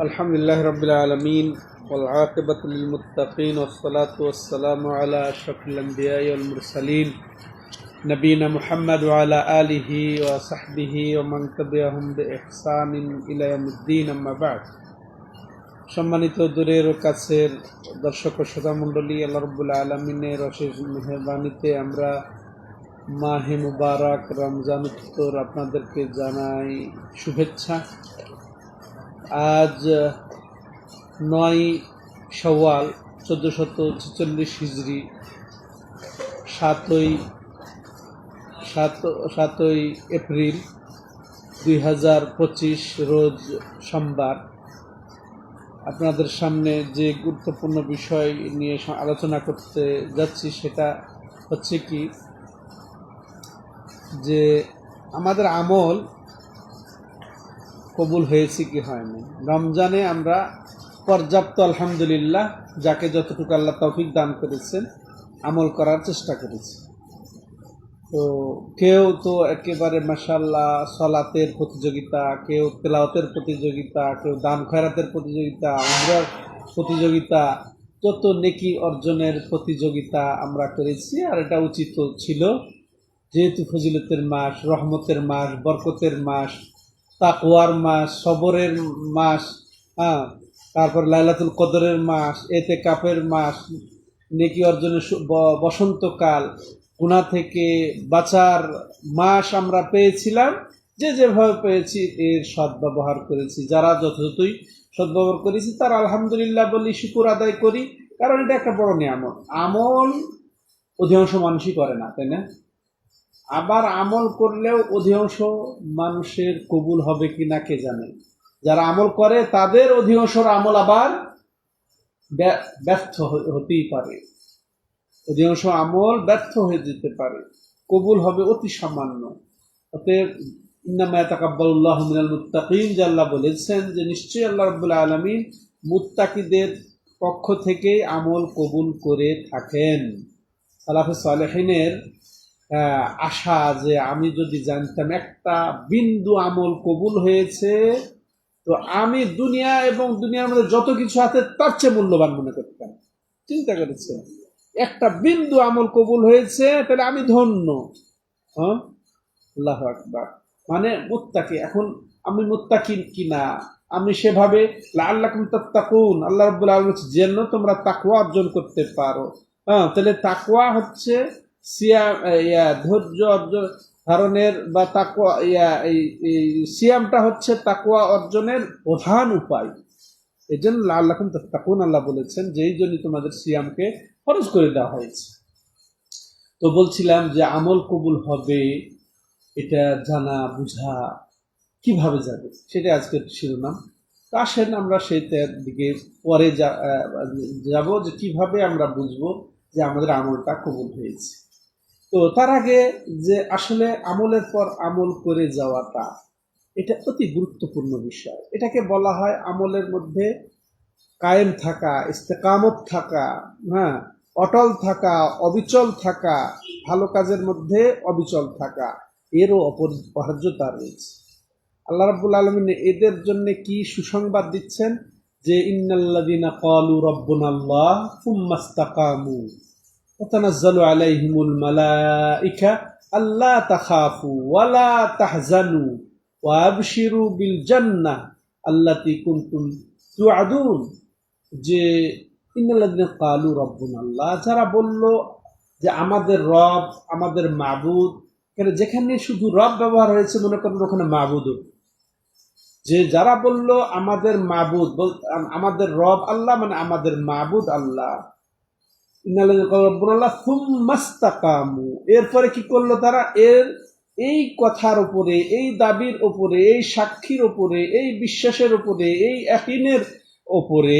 আলহামদুলিল্লাহ রাব্বিল আলামিন ওয়াল আকিবাতু লিল মুত্তাকিন ওয়াস সালাতু ওয়াস সালামু আলা আশরাফিল আমবিয়া ওয়াল মুরসালিন নবিয়িনা মুহাম্মদ ওয়া আলা আলিহি ওয়া সাহবিহি ওয়া মান তাবিআহুম বিইহসানিন ইলা ইয়াউমিদ্দিন, আম্মা বা'দ। সম্মানিত দূরের ও কাছের দর্শক ও শ্রোতা মণ্ডলী, আল্লাহ রাব্বুল আলামিনের অশেষ মেহেরবানিতে আমরা মাহে মুবারক রমজান উত্তর আপনাদেরকে জানাই শুভেচ্ছা। আজ 9 শাওয়াল 1446 হিজরি, 7ই এপ্রিল 2025 রোজ সোমবার। আপনাদের সামনে যে গুরুত্বপূর্ণ বিষয় নিয়ে আলোচনা করতে যাচ্ছি সেটা হচ্ছে কি, যে আমাদের আমল কবুল হয়েছে কি হয়নি। রমজানে আমরা পর্যাপ্ত আলহামদুলিল্লাহ যাকে যতটুকু আল্লাহ তৌফিক দান করেছেন আমল করার চেষ্টা করেছি। তো কেউ তো একেবারে মাশাআল্লাহ সালাতের প্রতিযোগিতা, কেউ তেলাওয়াতের প্রতিযোগিতা, কেউ দান খয়রাতের প্রতিযোগিতা, উমরার প্রতিযোগিতা, যত নেকি অর্জনের প্রতিযোগিতা আমরা করেছি। আর এটা উচিত ছিল, যেহেতু ফজিলতের মাস, রহমতের মাস, বরকতের মাস, তাকওয়ার মাস, সবরের মাস, তারপর লাইলাতুল কদরের মাস, ইতিকাফের মাস, নেকি অর্জনের বসন্তকাল, গুনাহ থেকে বাঁচার মাস আমরা পেয়েছিলাম। যে যেভাবে পেয়েছি এর সদ্ব্যবহার করেছি। যারা যথাযথই সদ্ব্যবহার করেছি তারা আলহামদুলিল্লাহ বলি, শুকর আদায় করি, কারণ এটা একটা বড় নিয়ামত। আমল অধিকাংশ মানুষই করে না, তাই না? আবার আমল করলেও অধিকাংশ মানুষের কবুল হবে কিনা কে জানে। যারা আমল করে তাদের অধিকাংশর আমল আবার ব্যর্থ হতেই পারে, অধিকাংশ আমল ব্যর্থ হয়ে যেতে পারে, কবুল হবে অতি সামান্য। অতএব ইন্নামা ইয়াতাকাব্বালুল্লাহু মিনাল মুত্তাকিন, যে আল্লাহ বলেছেন যে নিশ্চয়ই আল্লাহ রাব্বুল আলামিন মুত্তাকিদের পক্ষ থেকে আমল কবুল করে থাকেন। সালাফে সালেহিনের আশা, যে আমি যদি জানতাম একটা বিন্দু আমল কবুল হয়েছে তো আমি দুনিয়া এবং দুনিয়ার মধ্যে যত কিছু আছে তার চেয়ে মূল্যবান মনে করতাম। চিন্তা করেছে, একটা বিন্দু আমল কবুল হয়েছে তাহলে আমি ধন্য। আল্লাহু আকবার। মানে মুত্তাকি, এখন আমি মুত্তাকি কিনা, আমি সেভাবে লাআল্লাকুম তাত্তাকুন, আল্লাহ রাব্বুল আলামিন বলেছেন যেন তোমরা তাকওয়া অর্জন করতে পারো। তাহলে তাকওয়া হচ্ছে ধৈর্য অর্জন ধারণের, বা তাকওয়া সিয়ামটা হচ্ছে তাকওয়া অর্জনের প্রধান উপায়। এই জন্য লাআল্লাকুম তাত্তাকুন আল্লাহ বলেছেন, যেই জন্য তোমাদের সিয়ামকে ফরজ করে দেওয়া হয়েছে। তো বলছিলাম যে আমল কবুল হবে এটা জানা বুঝা কিভাবে যাবে, সেটা আজকের শিরোনাম। তো আসেন আমরা সেইটার দিকে পরে যাব, যে কিভাবে আমরা বুঝবো যে আমাদের আমলটা কবুল হয়েছে। তো তার আগে যে আসলে আমলের পর আমল করে যাওয়াটা, এটা অতি গুরুত্বপূর্ণ বিষয়। এটাকে বলা হয় আমলের মধ্যে কায়েম থাকা, ইস্তেকামত থাকা, অটল থাকা, অবিচল থাকা, ভালো কাজের মধ্যে অবিচল থাকা, এরও অপরিহার্যতা রয়েছে। আল্লাহ রাব্বুল আলামিন এদের জন্য কি সুসংবাদ দিচ্ছেন, যে ইন্নাল্লাযীনা ক্বালু রাব্বুনাল্লাহ সুম্মা ইসতাকামু তাতানাজ্জালু আলাইহিমুল মালাইকা আল্লা তাখাফু ওয়ালা তাহজানু ওয়া আবশিরু বিল জান্নাহ আল্লাতী কুনতুম তুআদুন। যে ইন্নাল্লাযীনা ক্বালু রাব্বুনাল্লাহ, যারা বলল যে আমাদের রব, আমাদের মাবুদ, যেখানে শুধু রব ব্যবহার হয়েছে মনে করেন ওখানে মাবুদও, যে যারা বলল আমাদের মাবুদ, আমাদের রব আল্লাহ, মানে আমাদের মাবুদ আল্লাহ। এরপরে কি করলো তারা? এই কথার উপরে, এই দাবির উপরে, এই সাক্ষীর উপরে, এই বিশ্বাসের উপরে, এই ইয়াকিনের উপরে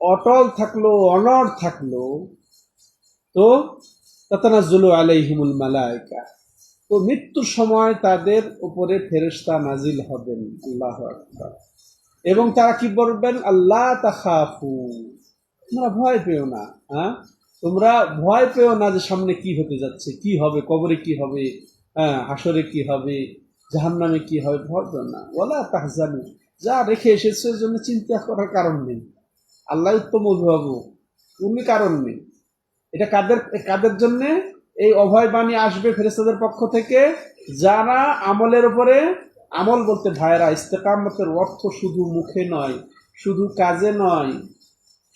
অটল থাকলো, অনড় থাকলো। তো তাতানাজ্জালু আলাইহিমুল মালাইকা, তো মৃত্যুর সময় তাদের উপরে ফেরেশতা নাজিল হবেন। আল্লাহু আকবার। এবং তারা কি বলবেন? আল্লাহ তাখাফু, তোমরা ভয় পেও না। তোমরা ভয় পেও না যে সামনে কি হতে যাচ্ছে, কি হবে, কবরে কি হবে, হাসরে কি হবে, জাহান্নামে কি হয়, ভয় পেও না। ওয়ালা তাহজানু, যা রেখে এসেছে এর জন্য চিন্তা করার কারণ নেই। আল্লাহ উত্তম অভিভাবক, কোনো কারণ নেই। এটা কাদের কাদের জন্য এই অভয় বাণী আসবে ফেরেশতাদের পক্ষ থেকে? যারা আমলের উপরে, আমল বলতে ভাইরা ইস্তেকামতের অর্থ শুধু মুখে নয়, শুধু কাজে নয়,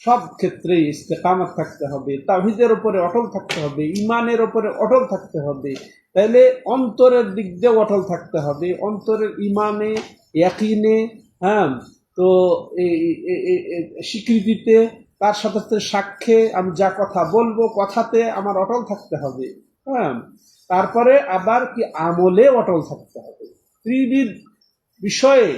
সব ক্ষেত্রেই ইস্তেকামত থাকতে হবে, তাওহীদের উপরে অটল থাকতে হবে, ইমানের উপরে অটল থাকতে হবে। তাইলে অন্তরের দিক দিয়ে অটল থাকতে হবে, অন্তরের ইমানে, ইয়াকিনে, হ্যাঁ, তো স্বীকৃতিতে, তার সাথে সাথে সাক্ষ্যে, আমি যা কথা বলবো কথাতে আমার অটল থাকতে হবে। হ্যাঁ, তারপরে আবার কি আমলে অটল থাকতে হবে। ত্রিবিধ বিষয়ে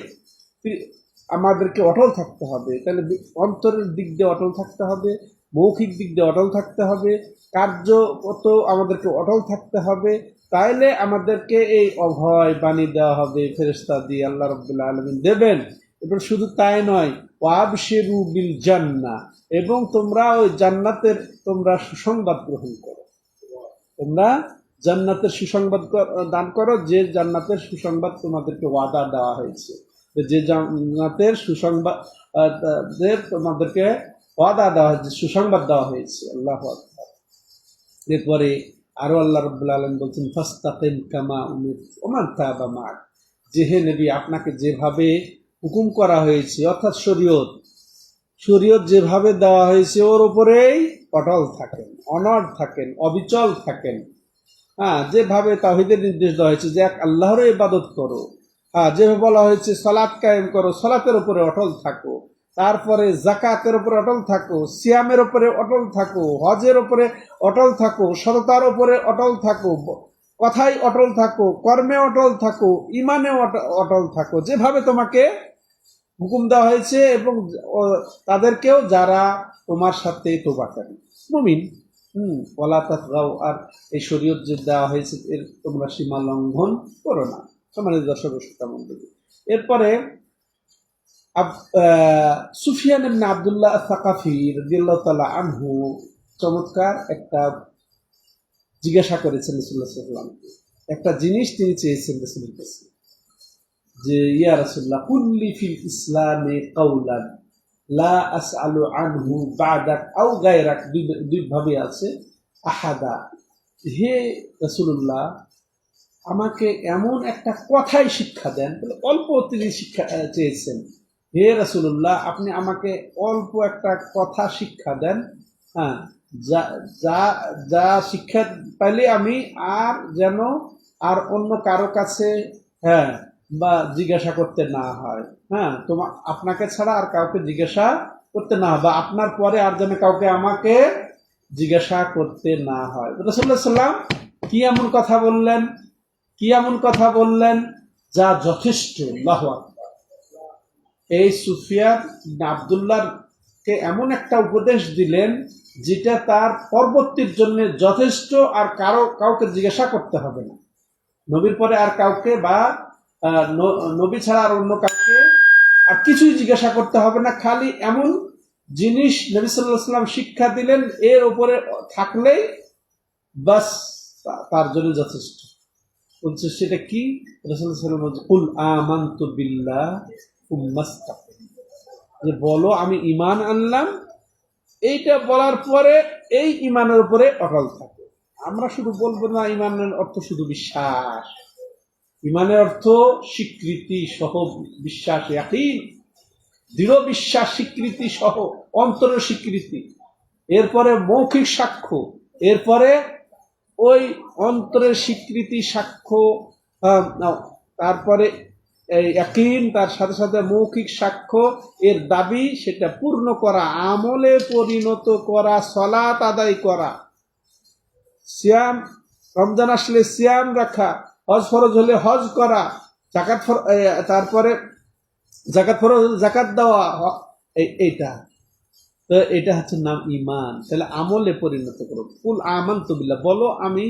আমাদেরকে অটল থাকতে হবে। তাহলে অন্তরের দিক দিয়ে অটল থাকতে হবে, মৌখিক দিক দিয়ে অটল থাকতে হবে, কার্যগত আমাদেরকে অটল থাকতে হবে। তাইলে আমাদেরকে এই অভয় বাণী দেওয়া হবে ফেরেশতা দিয়ে, আল্লাহ রাব্বুল আলামিন দেবেন। এবং শুধু তাই নয়, ওয়াবশিরু বিল জান্নাহ, এবং তোমরা ওই জান্নাতের তোমরা সুসংবাদ গ্রহণ করো, তোমরা জান্নাতের সুসংবাদ দান করো, যে জান্নাতের সুসংবাদ তোমাদেরকে ওয়াদা দেওয়া হয়েছে, যে জান্নাতের সুসংবাদ তোমাদেরকে ওয়াদা দেওয়া হয়েছে, সুসংবাদ দেওয়া হয়েছে। আল্লাহু আকবার। এরপরে আরো আল্লাহ রাব্বুল আলামিন বলছেন, ফাস্তাকিম কামা উমিরতা ওয়া মান তাবা মা'আক, যে হে নবী, আপনাকে যেভাবে হুকুম করা হয়েছে, অর্থাৎ শরীয়ত যেভাবে দেওয়া হয়েছে ওর উপরেই অটল থাকেন, অনড় থাকেন, অবিচল থাকেন। হ্যাঁ, যেভাবে তাওহীদের নির্দেশ দেওয়া হয়েছে যে এক আল্লাহর ইবাদত করো, হ্যাঁ, যেভাবে বলা হয়েছে সালাত কায়েম করো, সালাতের উপরে অটল থাকো, তারপরে যাকাতের উপরে অটল থাকো, সিয়ামের উপরে অটল থাকো, হজের উপরে অটল থাকো, সততার উপরে অটল থাকো, কথায় অটল থাকো, কর্মে অটল থাকো, ইমানে অটল থাকো, যেভাবে তোমাকে হুকুম দেওয়া হয়েছে। এবং তাদেরকেও যারা তোমার সাথে তোবাকারী মুমিন, ওয়ালা তাতগাও, আর এই শরীয়ত যে দেওয়া হয়েছে এর তোমরা সীমা লঙ্ঘন করো না। সম্মানিত দর্শক শ্রোতা মণ্ডলী, এরপরে সুফিয়ান ইবনে আব্দুল্লাহ আস-সাকাফি রাদিয়াল্লাহু তাআলা আনহু চমৎকার একটা জিজ্ঞাসা করেছেন রাসূলুল্লাহ সাল্লাল্লাহু আলাইহি ওয়াসাল্লামকে। একটা জিনিস তিনি চেয়েছেন রাসূলের কাছে, যে ইয়া রাসূলুল্লাহ, কুল্লি ফিল ইসলামে কাওলান লা আসআলু আনহু বা'দাক আও গায়রাক, দুই ভাবে আছে, আহাদা। হে রাসূলুল্লাহ, আমাকে এমন একটা কথাই শিক্ষা দেন। অল্প তিনি শিক্ষা চেয়েছেন। হে রাসূলুল্লাহ, আপনি আমাকে অল্প একটা কথা শিক্ষা দেন, হ্যাঁ, যা যা যা শিক্ষা পাইলে আমি আর যেন আর অন্য কারো কাছে, হ্যাঁ, বা জিজ্ঞাসা করতে না হয়। হ্যাঁ, আপনাকে ছাড়া আর কাউকে জিজ্ঞাসা করতে না হয়, বা আপনার পরে আর যেন কাউকে আমাকে জিজ্ঞাসা করতে না হয়। রাসূলুল্লাহ সাল্লাল্লাহু আলাইহি ওয়াসাল্লাম কি এমন কথা বললেন, কি এমন কথা বললেন যা যথেষ্ট। আল্লাহু আকবার। এই সুফিয়ান ইবনে আব্দুল্লাহকে এমন একটা উপদেশ দিলেন যেটা তার পরবর্তীর জন্য যথেষ্ট, আর কাউকে জিজ্ঞাসা করতে হবে না। নবীর পরে আর কাউকে, বা নবী ছাড়া আর অন্য কাউকে আর কিছুই জিজ্ঞাসা করতে হবে না। খালি এমন জিনিস নবী সাল্লাল্লাহু আলাইহি ওয়াসাল্লাম শিক্ষা দিলেন, এর উপরে থাকলেই বাস তার জন্য যথেষ্ট। বলছে সেটা কি? রাসূলুল্লাহ সাল্লাল্লাহু আলাইহি ওয়াসাল্লাম বলছে, কুল আমানতু বিল্লাহ সুম্মাস্তাকিম, যে বলো আমি ঈমান আনলাম। এইটা বলার পরে এই ঈমানের উপরে অটল থাকো। আমরা শুধু বলবো না ঈমানের অর্থ শুধু বিশ্বাস। ঈমানের অর্থ স্বীকৃতি সহ বিশ্বাস, ইয়াকিন, দৃঢ় বিশ্বাস, স্বীকৃতি সহ অন্তরের স্বীকৃতি, এরপরে মৌখিক সাক্ষ্য, এরপরে ওই অন্তরের স্বীকৃতি সাক্ষ্য, তারপরে ইয়াকিন, তার সাথে সাথে মৌখিক সাক্ষ্য, এর দাবি সেটা পূর্ণ করা, আমলে পরিণত করা, সালাত আদায় করা, সিয়াম, রমজান আসলে সিয়াম রাখা, হজ ফরজ হলে হজ করা, যাকাত তারপরে যাকাত ফরজ যাকাত দেওয়া, এইটা তো এটা হচ্ছে নাম ঈমান। তাহলে আমলে পরিণত করো। কুল আমানতু বিল্লাহ, বলো আমি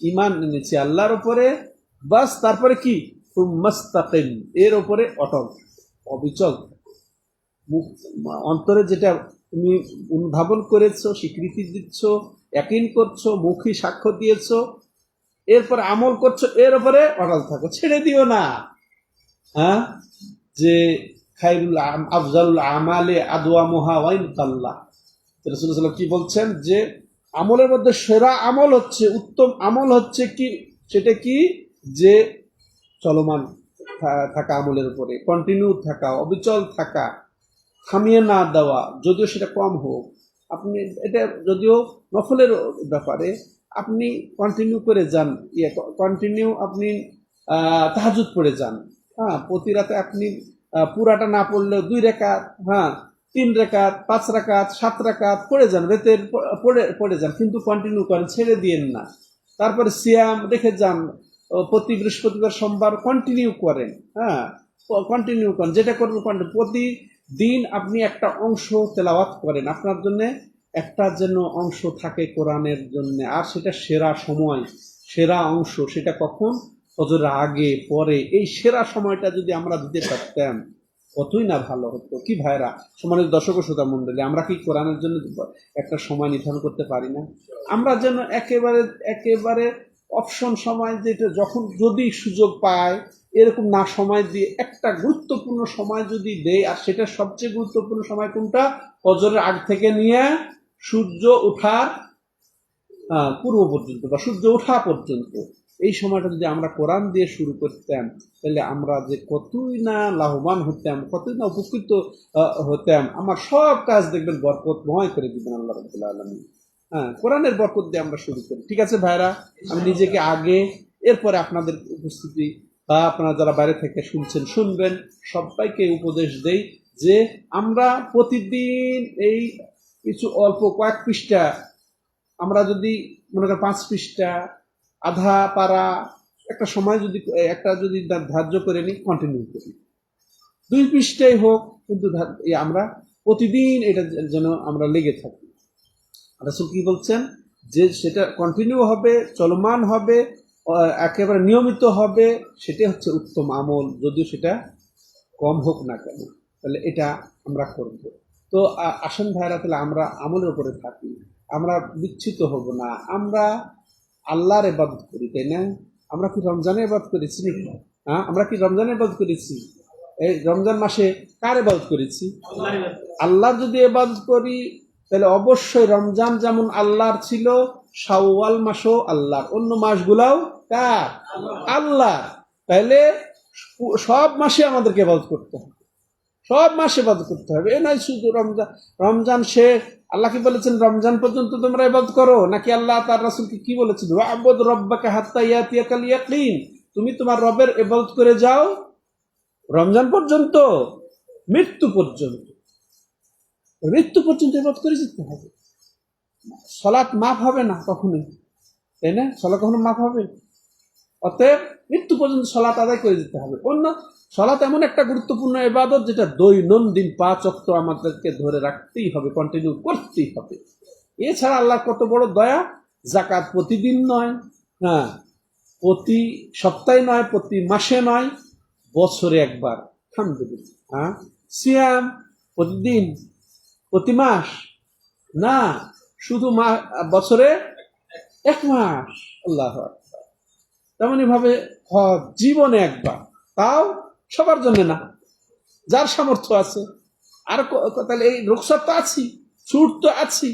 ঈমান এনেছি আল্লাহর উপরে, বাস। তারপরে কি? সুম্মাস্তাকিম, এর উপরে অটল, অবিচল। অন্তরে যেটা তুমি অনুধাবন করেছো, স্বীকৃতি দিচ্ছ, ইয়াকিন করছো, মুখী সাক্ষ্য দিয়েছো, এরপরে আমল করছো, এর উপরে অটল থাকো, ছেড়ে দিও না। হ্যাঁ, যে খায়রুল আফজালুল আমালে আদওয়ামুহা ওয়াইন কাল্লা, রাসূলুল্লাহ সাল্লাল্লাহু আলাইহি ওয়াসাল্লাম কি বলছেন, যে আমলের মধ্যে সেরা আমল হচ্ছে, উত্তম আমল হচ্ছে কি, সেটা কি, যে চলমান থাকা, আমলের উপরে কন্টিনিউ থাকা, অবিচল থাকা, থামিয়ে না দেওয়া, যদিও সেটা কম হোক। আপনি এটা যদিও নফলের ব্যাপারে আপনি কন্টিনিউ করে যান, কন্টিনিউ আপনি তাহাজ্জুদ পড়ে যান। হ্যাঁ, প্রতি রাতে আপনি পুরাটা না পড়লেও 2 রাকাত, হ্যাঁ 3 রাকাত, 5 রাকাত, 7 রাকাত পড়ে যান, রাতের পড়ে যান, কিন্তু কন্টিনিউ করেন, ছেড়ে দিয়েন না। তারপরে সিয়াম রেখে যান, প্রতি বৃহস্পতিবার সোমবার কন্টিনিউ করেন। হ্যাঁ, কন্টিনিউ করেন, যেটা করবেন প্রতিদিন আপনি একটা অংশ তেলাওয়াত করেন, আপনার জন্য একটা যেন অংশ থাকে কোরআনের জন্য, আর সেটা সেরা সময়, সেরা অংশ, সেটা কখন, ফজরের আগে পরে, এই সেরা সময়টা যদি আমরা দিতে পারতাম কতই না ভালো হতো। কি ভাইরা, সম্মানিত দর্শক ও শ্রোতা মণ্ডলী, আমরা কি কোরআনের জন্য একটা সময় নির্ধারণ করতে পারি না? আমরা যেন একেবারে একেবারে অপশন সময়, যেটা যখন যদি সুযোগ পায় এরকম না সময় দিয়ে একটা গুরুত্বপূর্ণ সময় যদি দেয়, আর সেটা সবচেয়ে গুরুত্বপূর্ণ সময় কোনটা, ফজরের আগ থেকে নিয়ে সূর্য ওঠার পূর্ব পর্যন্ত বা সূর্য ওঠা পর্যন্ত, এই সময়টা যদি আমরা কোরআন দিয়ে শুরু করতাম, তাহলে আমরা যে কতই না লাভবান হতাম, কতই না উপকৃত হতাম। আমার সব কাজ দেখবেন বরকতময় করে দিবেন আল্লাহ রাব্বুল আলামিন। হ্যাঁ, কোরআনের বরকত দিয়ে আমরা শুরু করি। ঠিক আছে ভাইরা, আমি নিজেকে আগে, এরপরে আপনাদের উপস্থিতি বা আপনারা যারা বাইরে থেকে শুনছেন শুনবেন, সবাইকে উপদেশ দেই যে আমরা প্রতিদিন এই কিছু অল্প কয়েক পৃষ্ঠা, আমরা যদি মনে করেন 5 পৃষ্ঠা, আধা পারা একটা সময় যদি ধার্য করে নিই, কন্টিনিউ করি, 2 পৃষ্ঠাই হোক, কিন্তু আমরা প্রতিদিন এটা যেন আমরা লেগে থাকি। রাসূল কি বলছেন, যে সেটা কন্টিনিউ হবে, চলমান হবে, একেবারে নিয়মিত হবে, সেটা হচ্ছে উত্তম আমল, যদিও সেটা কম হোক না কেন, তাহলে এটা আমরা করব। তো আসেন ভাইরা, তাহলে আমরা আমলের উপরে থাকি, আমরা বিচ্ছিত হব না, আমরা আল্লাহর ইবাদত করি, তাই না? আমরা কি রমজানের ইবাদত করেছি নাকি? হ্যাঁ, আমরা কি রমজানের ইবাদত করেছি? এই রমজান মাসে কার ইবাদত করেছি? আল্লাহর যদি ইবাদত করি, তাহলে অবশ্যই রমজান যেমন আল্লাহর ছিল, শাওয়াল মাসও আল্লাহর, অন্য মাসগুলাও কার? আল্লাহ। তাহলে সব মাসে আমাদেরকে ইবাদত করতে হবে, সব মাসে ইবাদত করতে হবে। এ নয় শুধু রমজান সে, আল্লাহ কি বলেছেন রমজান পর্যন্ত তোমরা ইবাদত করো, নাকি আল্লাহ তার রাসূলকে কি বলেছেন, ওয়া'বুদ রাব্বাকা হাত্তা ইয়াতিয়াকাল ইয়াকিন, তুমি তোমার রবের ইবাদত করে যাও রমজান পর্যন্ত, মৃত্যু পর্যন্ত, মৃত্যু পর্যন্ত ইবাদত করে যেতে হবে। সালাত মাফ হবে না কখনোই, তাই না? সালাত কখনো মাফ হবে? অতএব মৃত্যু পর্যন্ত সালাত আদায় করে যেতে হবে। অন্য সালাত এমন একটা গুরুত্বপূর্ণ ইবাদত, যেটা দৈনন্দিন 5 ওয়াক্ত আমাদেরকে ধরে রাখতেই হবে, কন্টিনিউ করতেই হবে। এছাড়া আল্লাহর কত বড় দয়া, যাকাত প্রতিদিন নয়, হ্যাঁ প্রতি সপ্তাহে নয়, প্রতি মাসে নয়, বছরে একবার, আলহামদুলিল্লাহ। হ্যাঁ, সিয়াম প্রতিদিন, প্রতি মাস না, শুধু বছরে 1 মাস। আল্লাহু আকবার। তেমনি ভাবে হজ জীবনে একবার, তাও সবার জন্য না, যার সামর্থ্য আছে। আর তাহলে এই রুখসাত তো আছি, ছুট তো আছি,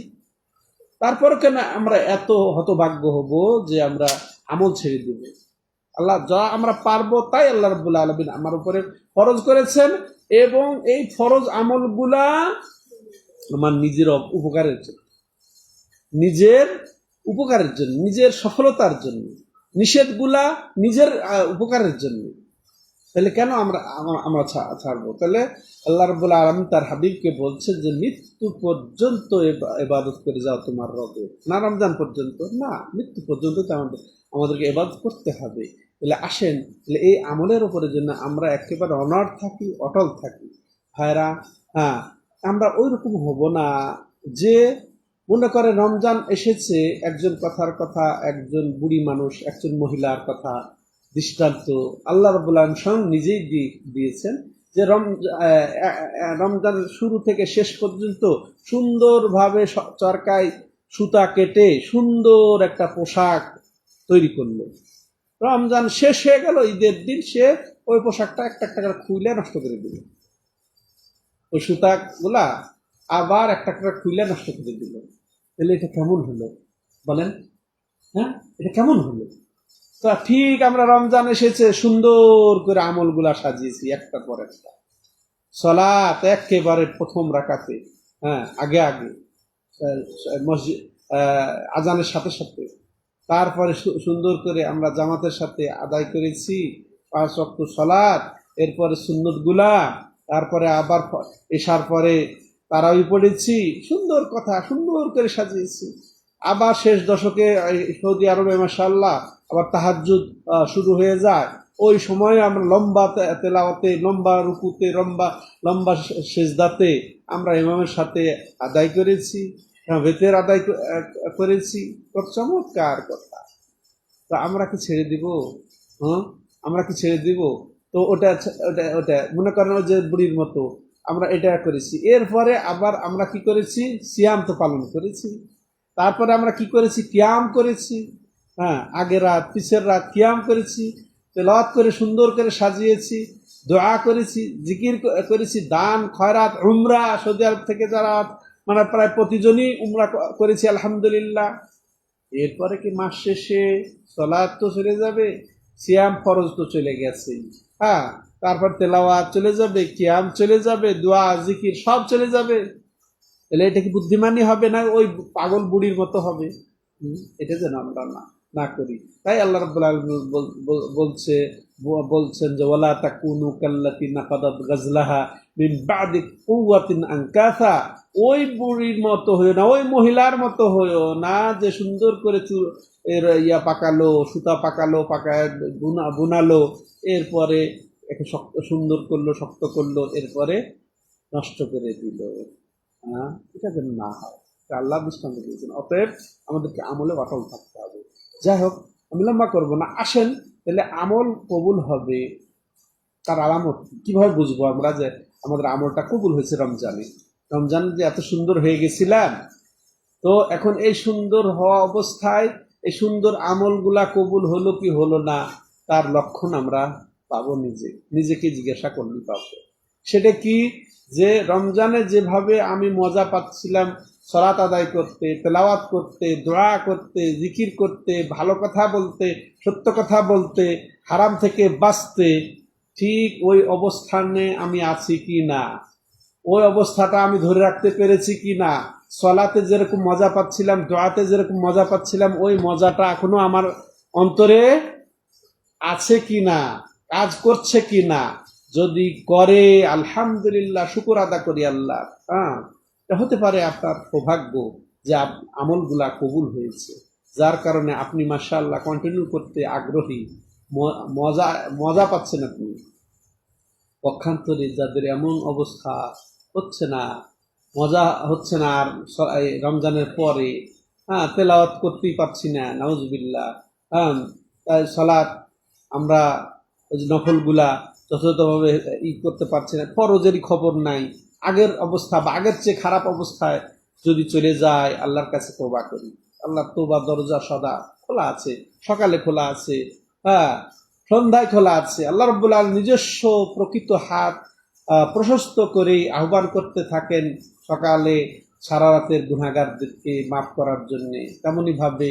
তারপর কেন আমরা এত হতভাগ্য হব যে আমরা আমল ছেড়ে দেব? আল্লাহ যা আমরা পারবো তাই আল্লাহ রাব্বুল আলামিন আমার উপরে ফরজ করেছেন, এবং এই ফরজ আমলগুলা আমার নিজের উপকারের জন্য, নিজের উপকারের জন্য, নিজের সফলতার জন্য, নিষেধগুলা নিজের উপকারের জন্য। তাহলে কেন আমরা ছাড়বো? তাহলে আল্লাহ রাব্বুল আলামিন তার হাবিবকে বলছেন যে মৃত্যু পর্যন্ত ইবাদত করে যাও তোমার রবের, না রমজান পর্যন্ত না, মৃত্যু পর্যন্ত আমাদেরকে ইবাদত করতে হবে। তাহলে আসেন, তাহলে এই আমলের উপরে জন্য আমরা একেবারে অনড় থাকি, অটল থাকি ভাইরা। হ্যাঁ, আমরা ওই রকম হব না যে মনে করে রমজান এসেছে, একজন কথার কথা, একজন বুড়ি মানুষ, একজন মহিলার কথা দৃষ্টান্ত আল্লাহ রাব্বুল আলামিন স্বয়ং নিজেই দিয়েছেন, যে রমজান শুরু থেকে শেষ পর্যন্ত সুন্দরভাবে চরকায় সুতা কেটে সুন্দর একটা পোশাক তৈরি করলো। রমজান শেষ হয়ে গেল, ঈদের দিন সে ওই পোশাকটা একটা একটা করে খুলে নষ্ট করে দিল, ওই সুতা গুলা আবার একটা একটা খুলে নষ্ট করে দিল। তাহলে এটা কেমন হলো বলেন? হ্যাঁ, এটা কেমন হলো? তো ঠিক আমরা রমজান এসেছে, সুন্দর করে আমলগুলা সাজিয়েছি একটার পর একটা। সালাত একেবারে প্রথম রাকাতে, হ্যাঁ, আগে আগে মসজিদ আজানের সাথে সাথে, তারপরে সুন্দর করে আমরা জামাতের সাথে আদায় করেছি 5 ওয়াক্ত সালাত, এরপরে সুন্নত গুলা, তারপরে আবার এশার পরে তারাবি পড়েছি, সুন্দর কথা সুন্দর করে সাজিয়েছি। আবার শেষ দশকে সৌদি আরবে মাশাআল্লাহ আবার তাহাজ্জুদ শুরু হয়ে যায়, ওই সময় আমরা লম্বা তেলাওয়াতে, লম্বা রুকুতে, লম্বা লম্বা সেজদাতে আমরা ইমামের সাথে আদায় করেছি, বেতের আদায় করেছি। চমৎকার কথা। তো আমরা কি ছেড়ে দিব? হ্যাঁ, আমরা কি ছেড়ে দিব? তো ওটা ওটা ওটা মনে করেন যে বুড়ির মতো আমরা এটা করেছি। এরপরে আবার আমরা কি করেছি? সিয়াম তো পালন করেছি। তারপরে আমরা কি করেছি? কিয়াম করেছি। হ্যাঁ, আগের রাত পিছের রাত কিয়াম করেছি, তেলাওয়াত করে সুন্দর করে সাজিয়েছি, দোয়া করেছি, জিকির করেছি, দান খয়রাত, উমরা, সৌদি আরব থেকে যারা মানে প্রায় প্রতিজনই উমরা করেছি আলহামদুলিল্লাহ। এরপরে কি মাস শেষে সালাত তো চলে যাবে, সিয়াম ফরজ তো চলে গেছে, হ্যাঁ, তারপর তেলাওয়াত চলে যাবে, কিয়াম চলে যাবে, দোয়া জিকির সব চলে যাবে। তাহলে এটা কি বুদ্ধিমানই হবে না ওই পাগল বুড়ির মতো হবে? এটা যেন আমরা না করি। তাই আল্লাহ রাব্বুল আলামিন বলছেন যে ওয়ালা তাকুনু কাল্লাতি নাকাদাত গাজলাহা মিন বাদি কুওয়াতিন আনকাসা, ওই বুড়ির মতো হইও না, ওই মহিলার মতো হইও না যে সুন্দর করে এর পাকালো, সুতা পাকালো, পাকায় বুনালো, এরপরে একে শক্ত সুন্দর করলো, শক্ত করলো, এরপরে নষ্ট করে দিল। হ্যাঁ, এটা যেন না হয়, আল্লাহ দৃষ্টান্ত দিয়েছেন। অতএব আমাদেরকে আমলে অটল থাকতে হবে। যাই হোক, আমি লম্বা করবো না, আসেন তাহলে আমল কবুল হবে তার আলামত কিভাবে বুঝবো আমরা যে আমাদের আমলটা কবুল হয়েছে রমজানে? রমজান যে এত সুন্দর হয়ে গেছিলাম, তো এখন এই সুন্দর হওয়া অবস্থায় এই সুন্দর আমলগুলা কবুল হলো কি হলো না, তার লক্ষণ আমরা পাবো নিজেকে জিজ্ঞাসা করলে পাবো। সেটা কি? যে রমজানে যেভাবে আমি মজা পাচ্ছিলাম সালাত আদায় করতে, তেলাওয়াত করতে, দোয়া করতে, জিকির করতে, ভালো কথা বলতে, সত্য কথা বলতে, হারাম থেকে বাঁচতে, ঠিক ওই অবস্থানে আমি আছি কি না, ওই অবস্থাটা আমি ধরে রাখতে পেরেছি কি না, সলাতে যেরকম মজা পাচ্ছিলাম, দোয়াতে যেরকম মজা পাচ্ছিলাম, ওই মজাটা এখনো আমার অন্তরে আছে কি না, কাজ করছে কি না। যদি করে আলহামদুলিল্লাহ, শুকর আদা করি আল্লাহ। হ্যাঁ, হতে পারে আপনার সৌভাগ্য যে আমলগুলা কবুল হয়েছে, যার কারণে আপনি মাশাআল্লাহ কন্টিনিউ করতে আগ্রহী, মজা মজা পাচ্ছেন আপনি। পক্ষান্তরে যাদের এমন অবস্থা হচ্ছে না, মজা হচ্ছে না, আর রমজানের পরে হ্যাঁ তেলাওয়াত করতেই পারছি না, নাউজুবিল্লাহ, হ্যাঁ, সালাত আমরা ওই যে নফলগুলা যথাযথভাবে করতে পারছি না, ফরজেরই খবর নাই, আগের অবস্থা বা আগের চেয়ে খারাপ অবস্থায় যদি চলে যায়, আল্লাহর কাছে তওবা করি। আল্লাহর তওবার দরজা সদা খোলা আছে, সকালে খোলা আছে, হ্যাঁ, সন্ধ্যায় খোলা আছে। আল্লাহ রাব্বুল আলামিন নিজস্ব প্রকৃত হাত প্রশস্ত করে আহ্বান করতে থাকেন সকালে সারা রাতের গুনাহগারদেরকে মাফ করার জন্যে, তেমনই ভাবে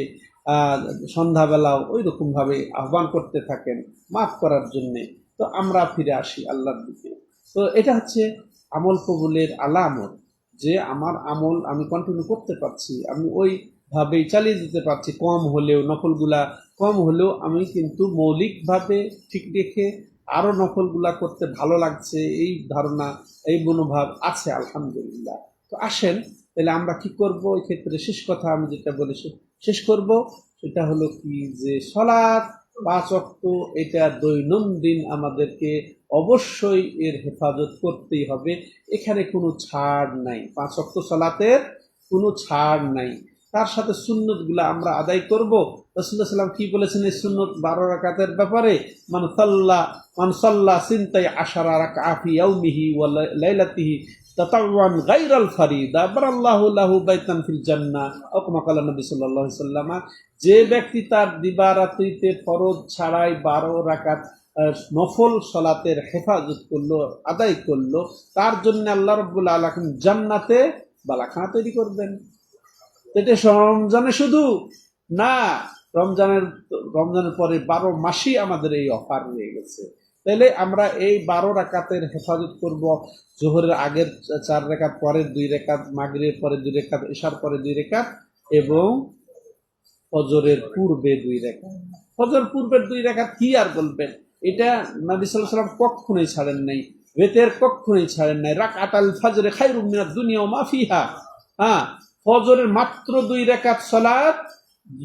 সন্ধ্যাবেলাও ওই রকম ভাবে আহ্বান করতে থাকেন মাফ করার জন্যে। তো আমরা ফিরে আসি আল্লাহর দিকে। তো এটা হচ্ছে আমল কবুলের আলামত, যে আমার আমল আমি কন্টিনিউ করতে পারছি, আমি ওই ভাবেই চালিয়ে যেতে পারছি, কম হলেও নফলগুলা কম হলেও আমি কিন্তু মৌলিকভাবে ঠিক রেখে আরো নফলগুলা করতে ভালো লাগছে, এই ধারণা, এই মনোভাব আছে আলহামদুলিল্লাহ। তো আসেন তাহলে আমরা কি করব এই ক্ষেত্রে? শেষ কথা আমি যেটা বলে শেষ করব সেটা হলো কি, যে সালাত 5 ওয়াক্ত এটা দৈনন্দিন আমাদেরকে অবশ্যই এর হেফাজত করতেই হবে, এখানে কোনো ছাড় নাই, 5 ওয়াক্ত সালাতের কোনো ছাড় নাই। তার সাথে সুন্নত গুলা আমরা আদায় করব। রাসূলুল্লাহ সাল্লাল্লাহু আলাইহি ওয়াসাল্লাম কি বলেছেন এই সুন্নত 12 রাকাতের ব্যাপারে? মান সাল্লা সিনতাই আশারা রাকআ ফি ইয়াউমিহি ওয়া লাইলাতিহি তাতাওয়ান গায়রাল ফারিদা বারাল্লাহু লাহু বাইতান ফিল জান্নাহ আও কামা ক্বালা নবী সাল্লাল্লাহু আলাইহি ওয়াসাল্লাম। যে ব্যক্তি তার দিবারাত্রিতে ফরজ ছাড়াই 12 রাকাত নফল সালাতের হেফাজত করলো, আদায় করলো, তার জন্য আল্লাহ রাব্বুল আলামিন জান্নাতে বালাখানা তৈরি করবেন। এটা রমজানে শুধু না, রমজানের পরে 12 মাসই আমাদের এই অফার রয়ে গেছে। তাহলে আমরা এই 12 রাকাতের হেফাজত করব। জোহরের আগের 4 রাকাত, পরের 2 রাকাত, মাগরিবের পরে 2 রাকাত, ইশার পরে 2 রাকাত এবং ফজরের পূর্বে 2 রাকাত। ফজর পূর্বের 2 রাকাত কি আর বলবেন, এটা নবী সাল্লাল্লাহু আলাইহি ওয়াসাল্লাম কখনোই ছাড়েন নাই, বেতের কখনোই ছাড়েন নাই। রাকাতাল ফজরে খায়রুম মিনাদ দুনিয়া ওয়া মা ফিহা। হ্যাঁ, ফজরের মাত্র 2 রাকাত সালাত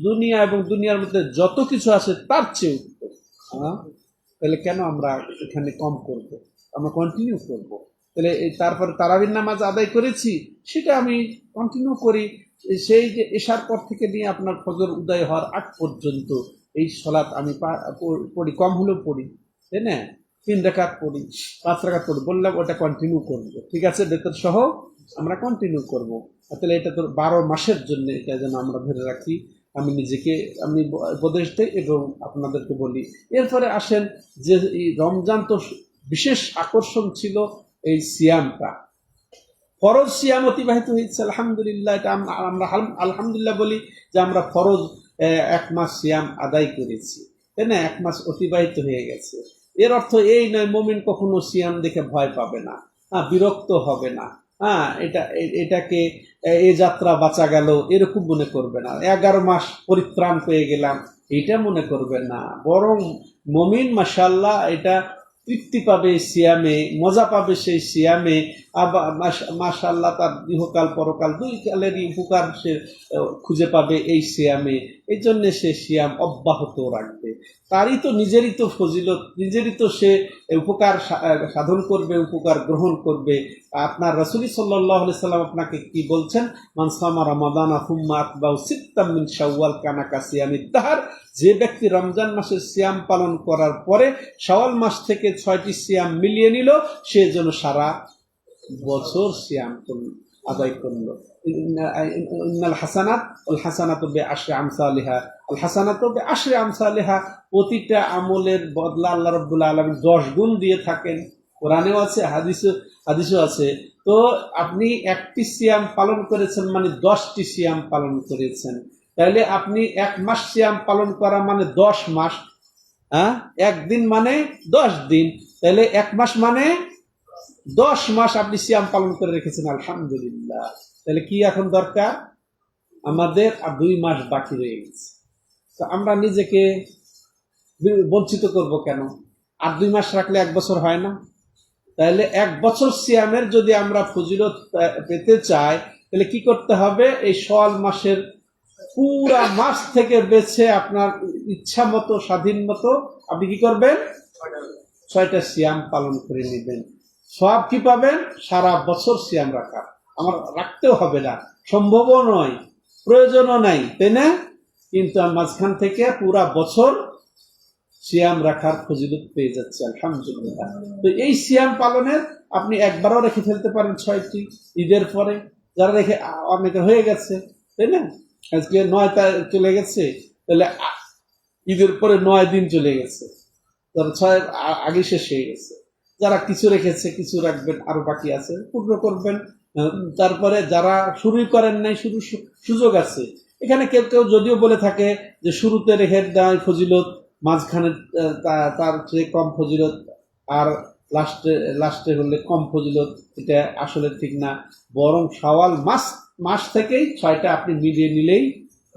দুনিয়া এবং দুনিয়ার মধ্যে যত কিছু আছে তার চেয়ে উত্তম। হ্যাঁ, তাহলে কেন আমরা এখানে কম করব? আমরা কন্টিনিউ করব। তাহলে তারপরে তারাবির নামাজ আদায় করেছি, সেটা আমি কন্টিনিউ করি। সেই যে এশার পর থেকে নিয়ে আপনার ফজর উদয় হওয়ার আগ পর্যন্ত এই সালাত আমি পড়ি, কম হলেও পড়ি, তাই না? 3 রাকাত পড়ি, 5 রাকাত পড়ি, বললাম ওটা কন্টিনিউ করব। ঠিক আছে, বেতন সহ আমরা কন্টিনিউ করব। তাহলে এটা তো 12 মাসের জন্য, এটা যেন আমরা ধরে রাখি। আমি নিজেকে আমি উপদেশ দিই এবং আপনাদেরকে বলি। এরপরে আসেন যে এই রমজান তো বিশেষ আকর্ষণ ছিল এই সিয়ামটা, ফরজ সিয়াম অতিবাহিত হয়েছে আলহামদুলিল্লাহ। এটা আমরা আলহামদুলিল্লাহ বলি যে আমরা ফরজ 1 মাস সিয়াম আদায় করেছি, তাই না? 1 মাস অতিবাহিত হয়ে গেছে। এর অর্থ এই নয় মুমিন কখনো সিয়াম দেখে ভয় পাবে না, বিরক্ত হবে না, এটাকে এ যাত্রা বাঁচা গেল এরকম মনে করবে না, 11 মাস পরিত্রাণ পেয়ে গেলাম এটা মনে করবে না। বরং মুমিন মাশাআল্লাহ এটা তৃপ্তি পাবে সিয়ামে, মজা পাবে সেই সিয়ামে। আবার মাশাআল্লাহ তার ইহকাল পরকাল 2 কালেরই উপকার সে খুঁজে পাবে এই সিয়ামে। এই জন্য সে সিয়াম অব্যাহত রাখবে। তারই তো নিজেরই তো ফজিলত, নিজেরই তো সে উপকার সাধন করবে, উপকার গ্রহণ করবে। আপনার রাসূল সাল্লাল্লাহু আলাইহি সাল্লাম আপনাকে কি বলছেন? মান সামা রমাদানা সুম্মা আতবাউ সিত্তাম মিন শাওয়াল কানা কাসিয়ামিদ দাহর। যে ব্যক্তি রমজান মাসের সিয়াম পালন করার পরে শাওয়াল মাস থেকে 6টি সিয়াম মিলিয়ে নিল, সে যেন সারা বছর সিয়াম আদায় করলো। ইন্নাল হাসানাত ওয়াল হাসানাতু বিআশরি আমসালিহা, আল হাসানাতু বিআশরি আমসালিহা। প্রতিটা আমলের বদলা আল্লাহ রাব্বুল আলামিন 10 গুণ দিয়ে থাকেন। কোরআনেও আছে, হাদিসেও আছে। তো আপনি একটি সিয়াম পালন করেছেন মানে 10টি সিয়াম পালন করেছেন। তাহলে আপনি 1 মাস সিয়াম পালন করা মানে 10 মাস, একদিন মানে 10 দিন, তাহলে 1 মাস মানে 10 মাস আপনি সিয়াম পালন করে রেখেছেন আলহামদুলিল্লাহ। তাহলে কি এখন দরকার আমাদের? আর 2 মাস বাকি রয়ে গেছে। তো আমরা নিজেকে বঞ্চিত করব কেন? আর 2 মাস রাখলে 1 বছর হয় না? তাহলে 1 বছর সিয়ামের যদি আমরা ফজিলত পেতে চাই, তাহলে কি করতে হবে? এই শাওয়াল মাসের পুরা মাস থেকে বেছে আপনার ইচ্ছা মতো, স্বাধীন মতো আপনি কি করবেন? 6টা সিয়াম পালন করে নেবেন। সব কি পাবেন? সারা বছর সিয়াম রাখা। আমার রাখতেও হবে না, সম্ভবও নয়, প্রয়োজনও নাই, তাই না? কিন্তু মাঝখান থেকে পুরা বছর সিয়াম রাখার ফজিলত পেয়ে যাচ্ছে আলহামদুলিল্লাহ। তো এই সিয়াম পালনের আপনি একবারও রেখে ফেলতে পারেন 6টি ঈদের পরে, যারা রেখে অনেকের হয়ে গেছে, তাই না? আজকে 9 তারিখ চলে গেছে, তাহলে ঈদের পরে 9 দিন চলে গেছে, তারা 6 আগে শেষ হয়ে গেছে। যারা কিছু রেখেছে, কিছু রাখবেন, আরো বাকি আছে, পূর্ণ করবেন। তারপরে যারা শুরুই করেন নাই, শুরু সুযোগ আছে। এখানে কেউ কেউ যদিও বলে থাকে যে শুরুতে রেখে দেয় ফজিলত, মাঝখানে তার চেয়ে কম ফজিলত, আর লাস্টে হলে কম ফজিলত। এটা আসলে ঠিক না। বরং শাওয়াল মাস থেকেই 6টা আপনি মিলিয়ে নিলেই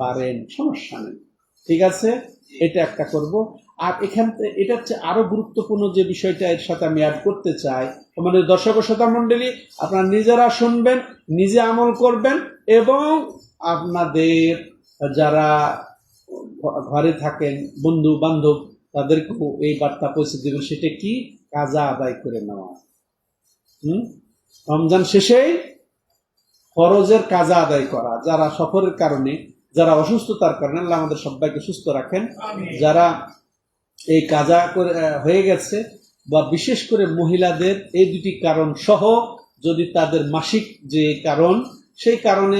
পারেন, সমস্যা নেই। ঠিক আছে, এটা একটা করব। আর এটা হচ্ছে আরো গুরুত্বপূর্ণ যে বিষয়টা এর সাথে আমি অ্যাড করতে চাই। আমাদের দর্শক ও শ্রোতা মণ্ডলী, আপনারা নিজেরা শুনবেন, নিজে আমল করবেন এবং আপনাদের যারা ঘরে থাকেন, বন্ধু বান্ধব, তাদেরকেও এই বার্তা পৌঁছে দেবেন। সেটা কি? কাজা আদায় করে নেওয়া। রমজান শেষেই ফরজের কাজা আদায় করা। যারা সফরের কারণে, যারা অসুস্থতার কারণে, আল্লাহ আমাদের সবাইকে সুস্থ রাখেন, যারা এই কাজা করে হয়ে গেছে, বা বিশেষ করে মহিলাদের এই 2টি কারণ সহ যদি তাদের মাসিক যে কারণ, সেই কারণে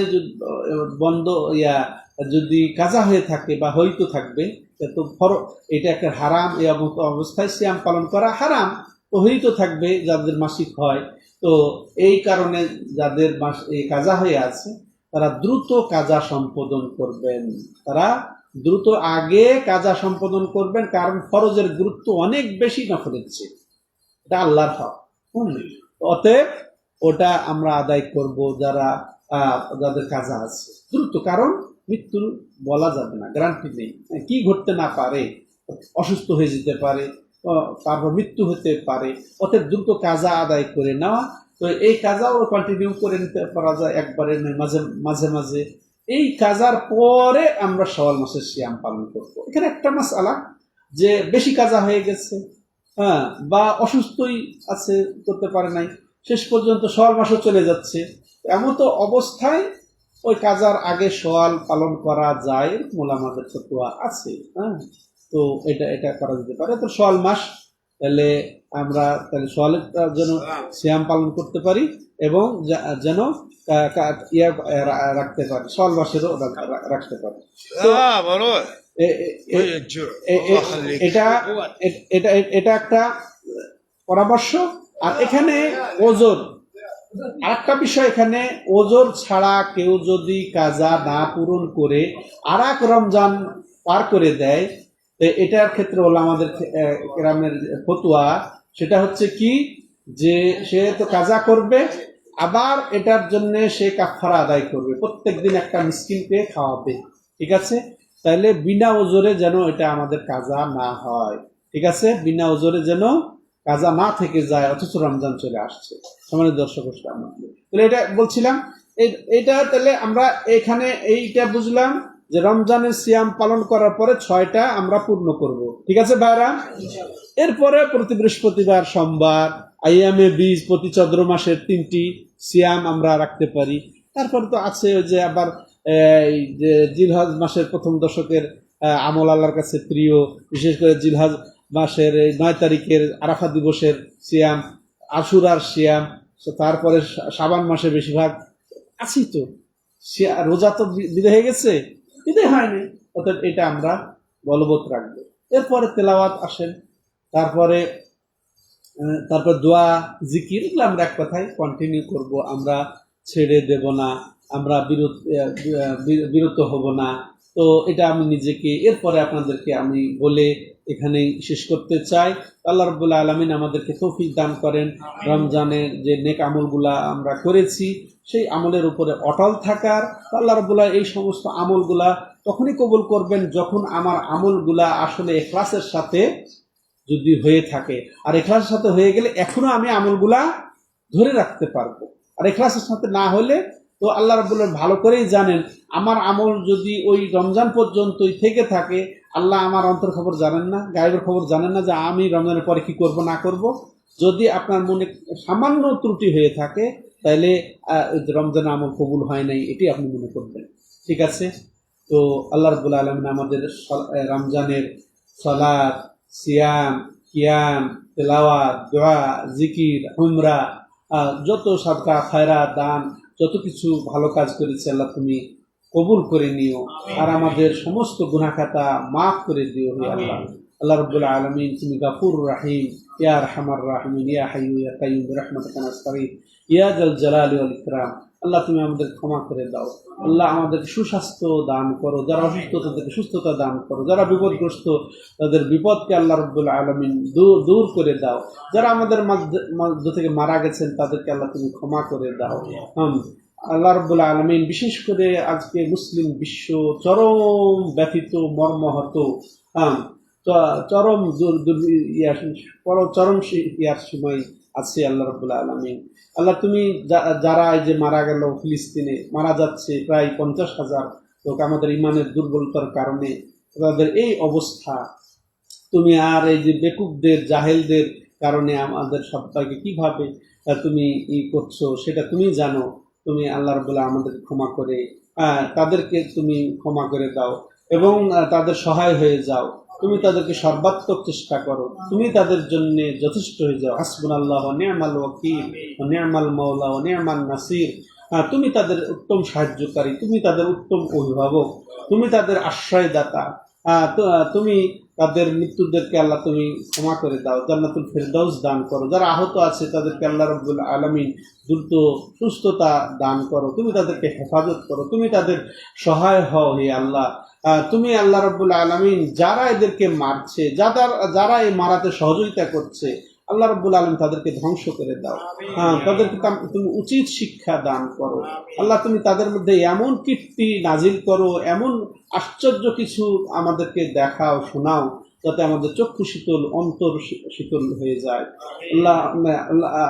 বন্ধ যদি কাজা হয়ে থাকে বা হইতে থাকবে, তো এটা একটা হারাম। এই অবস্থায় সিয়াম পালন করা হারাম, তো হইতে থাকবে যাদের মাসিক হয়। তো এই কারণে যাদের কাজা হয়ে আছে তারা দ্রুত কাজা সম্পাদন করবেন, তারা দ্রুত আগে কাজা সম্পাদন করবেন, কারণ ফরজের গুরুত্ব অনেক বেশি নফলের চেয়ে। এটা আল্লাহর হক। অতএব ওটা আমরা আদায় করব যাদের কাজা আছে দ্রুত, কারণ মৃত্যুর বলা যাবে না, গ্যারান্টি নেই, কি ঘটতে না পারে, অসুস্থ হয়ে যেতে পারে, তারপর মৃত্যু হতে পারে। অতএব দ্রুত কাজা আদায় করে নেওয়া। তো এই কাজাও কন্টিনিউ করে নিতে পারা যায় একবারে, মাঝে মাঝে। এই কাজার পরে আমরা শাওয়াল মাসের সিয়াম পালন করব। এখানে একটা মাসআলা, যে বেশি কাজা হয়ে গেছে, হ্যাঁ, বা অসুস্থই আছে, করতে পারে নাই, শেষ পর্যন্ত শাওয়াল মাসও চলে যাচ্ছে, এমন তো অবস্থায় ওই কাজার আগে শাওয়াল পালন করা যায়, মোলামাদের ফতোয়া আছে। হ্যাঁ, তো এটা করা যেতে পারে। তো শাওয়াল মাস তাহলে আমরা শাওয়ালের জন্য সিয়াম পালন করতে পারি, এবং যেন রাখতে পারি, শাওয়াল মাসেরও রাখতে পারি। এটা এটা এটা একটা পরামর্শ। আর এখানে ওজোর আরেকটা বিষয়, এখানে ওজোর ছাড়া কেউ যদি কাজা না পূরণ করে আর এক রমজান পার করে দেয়, এটার ক্ষেত্রে হলো আমাদের গ্রামের ফতোয়া, সেটা হচ্ছে কি, যে সে তো কাজা করবে, আবার এটার জন্য সে কাফারা আদায় করবে, প্রত্যেক দিন একটা মিসকিনকে খাওয়াবে। ঠিক আছে, তাহলে বিনা ওজোরে যেন এটা আমাদের কাজা না হয়। ঠিক আছে, বিনা ওজোরে যেন কাজা না থেকে যায়, অথচ রমজান চলে আসছে। সমানের দর্শক, তাহলে এটা বলছিলাম, এটা তাহলে আমরা এখানে এইটা বুঝলাম যে রমজানের সিয়াম পালন করার পরে 6টা আমরা পূর্ণ করব। ঠিক আছে ভাইরা? এরপরে প্রতি বৃহস্পতিবার, সোমবার, আইয়ামে বীজ, প্রতি চন্দ্র মাসের 3টি সিয়াম আমরা রাখতে পারি। তারপর তো আছে যে আবার যে জিলহজ মাসের প্রথম দশকের আমল আল্লাহর কাছে প্রিয়, বিশেষ করে জিলহজ মাসের 9 তারিখের আরাফা দিবসের সিয়াম, আশুরার সিয়াম, তারপরে শাবান মাসে বেশিরভাগ আছি। তো রোজা তো বিদায় হয়ে গেছে, বিদায় হয়নি, অর্থাৎ এটা আমরা বলবৎ রাখবো। এরপরে তেলাওয়াত আসেন, তারপরে দোয়া, জিকির, এগুলো আমরা এক কথায় কন্টিনিউ করব, আমরা ছেড়ে দেব না, আমরা বিরত হব না। তো এটা আমি নিজেকে, এরপরে আপনাদেরকে আমি বলে এখানেই শেষ করতে চাই। আল্লাহ রাব্বুল আলামিন আমাদেরকে তৌফিক দান করেন, রমজানের যে নেক আমলগুলা আমরা করেছি সেই আমলের উপরে অটল থাকার। আল্লাহ রাব্বুল এই সমস্ত আমলগুলা তখনই কবুল করবেন যখন আমার আমলগুলা আসলে ইখলাসের সাথে যদি হয়ে থাকে, আর ইখলাসের সাথে হয়ে গেলে এখনো আমি আমলগুলা ধরে রাখতে পারবো। আর ইখলাসের সাথে না হলে তো আল্লাহ রাব্বুল ভালো করেই জানেন, আমার আমল যদি ওই রমজান পর্যন্তই থেকে থাকে, আল্লাহ আমার অন্তর খবর জানেন না, গায়েবের খবর জানেন না যে আমি রমজানের পরে কি করব না করব। যদি আপনার মনে সামান্য ত্রুটি হয়ে থাকে, তাহলে রমজানের আমল কবুল হয় নাই, এটি আপনি মনে করবেন। ঠিক আছে, তো আল্লাহ রাব্বুল আলামিন আমাদের রমজানের সালাত, সিয়াম, কিয়াম, তেলাওয়াত, দোয়া, জিকির, উমরা, যত সাদকা, খায়রাত, দান, যত কিছু ভালো কাজ করেছে আল্লাহ তুমি কবুল করে নিও, আর আমাদের সমস্ত গুনাহ খাতা মাফ করে দিও হে আল্লাহ। আল্লাহ রাব্বুল আলামিন, তুমি গাফুর রাহিম, ইয়া আরহামার রাহিমিন, ইয়া হাইয়্যু ইয়া কাইয়্যুম বিরহমাতিকা নাস্তাগীথ, ইয়া যাল জালালি ওয়াল ইকরাম। আল্লাহ তুমি আমাদের ক্ষমা করে দাও। আল্লাহ আমাদের সুস্বাস্থ্য দান করো, যারা অসুস্থ তাদেরকে সুস্থতা দান করো, যারা বিপদগ্রস্ত তাদের বিপদকে আল্লাহ রাব্বুল আলামিন দূর করে দাও। যারা আমাদের মধ্য থেকে মারা গেছেন তাদেরকে আল্লাহ তুমি ক্ষমা করে দাও। আল্লাহ রাব্বুল আলামিন, বিশেষ করে আজকে মুসলিম বিশ্ব চরম ব্যথিত, মর্মাহত, চরম ইয়ার সময় আছে আল্লাহ রাব্বুল আলামিন। আল্লাহ তুমি যারা এই যে মারা গেল, ফিলিস্তিনে মারা যাচ্ছে প্রায় 50,000 লোক, আমাদের ইমানের দুর্বলতার কারণে তাদের এই অবস্থা, তুমি আর এই যে বেকুবদের, জাহেলদের কারণে আমাদের সবাইকে কিভাবে তুমি করছো সেটা তুমি জানো। তুমি আল্লাহ রাব্বুল আমাদের ক্ষমা করে তাদেরকে তুমি ক্ষমা করে দাও এবং তাদের সহায় হয়ে যাও। তুমি তাদেরকে সর্বাত্মক চেষ্টা করো, তুমি তাদের জন্য যথেষ্ট হয়ে যাও। হাসবুনাল্লাহ ওয়া নি'মাল ওয়াকিল ওয়া নি'মাল মাওলা ওয়া নি'মান নাসির। তুমি তাদের উত্তম সাহায্যকারী, তুমি তাদের উত্তম অভিভাবক, তুমি তাদের আশ্রয়দাতা। তুমি তাদের মৃত্যুদেরকে আল্লাহ তুমি ক্ষমা করে দাও, জান্নাতুল ফেরদাউস দান করো। যারা আহত আছে তাদেরকে আল্লাহ রাব্বুল আলামিন দ্রুত সুস্থতা দান করো, তুমি তাদেরকে হেফাজত করো, তুমি তাদের সহায় হও হে আল্লাহ। তুমি আল্লাহ রাব্বুল আলামিন যারা এদেরকে মারছে, যারা এই মারাতে সহযোগিতা করছে, আল্লাহ রাব্বুল আলামিন তাদেরকে ধ্বংস করে দাও। তাদেরকে তুমি উচিত শিক্ষা দান করো আল্লাহ। তুমি তাদের মধ্যে এমন কীর্তি নাজিল করো, এমন আশ্চর্য কিছু আমাদেরকে দেখাও, শোনাও, যাতে আমাদের চক্ষু শীতল, অন্তর শীতল হয়ে যায়।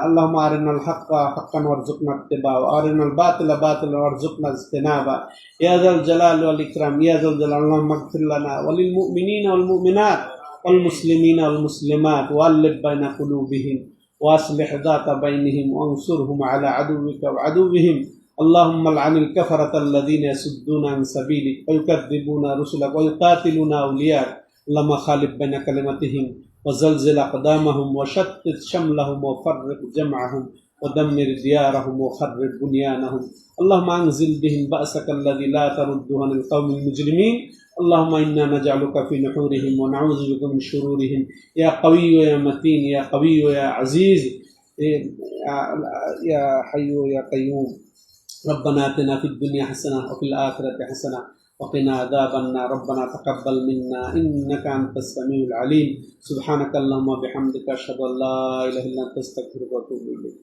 আল্লাহুম্মা আরিনাল হাক্কা হাক্কান ওয়ারযুকনা ইত্তিবাআ ওয়া আরিনাল বাতিলা বাতিলান ওয়ারযুকনা ইজতিনাবা ইয়া যাল জালালি ওয়াল ইকরাম ইয়া যাল জালাল। আল্লাহুম্মা ইগফির লানা ওয়া লিল মুমিনিনা ওয়াল মুমিনাত ওয়াল মুসলিমিনা ওয়াল মুসলিমাত ওয়া আল্লিফ বাইনা কুলুবিহিম ওয়া আসলিহ যাতা বাইনিহিম ওয়ানসুরহুম আলা আদুওয়িকা ওয়া আদুওয়িহিম। اللهم لعن الكفرة الذين يصدون عن سبيلك ويكذبون رسلك ويقاتلون أولياءك. اللهم خالف بين كلمتهم وزلزل أقدامهم وشتت شملهم وفرق جمعهم ودمر ديارهم وخرب بنيانهم. اللهم أنزل بهم بأسك الذي لا ترده عن القوم المجرمين. اللهم إنا نجعلك في نحورهم ونعوذ بك من شرورهم. يا قوي يا متين يا قوي يا عزيز يا حي يا قيوم. ربنا آتنا في الدنيا حسنة وفي الآخرة حسنة وقنا عذاب النار. ربنا تقبل منا إنك أنت السميع العليم. سبحانك اللهم وبحمدك أشهد أن لا إله إلا أنت أستغفرك وأتوب إليك.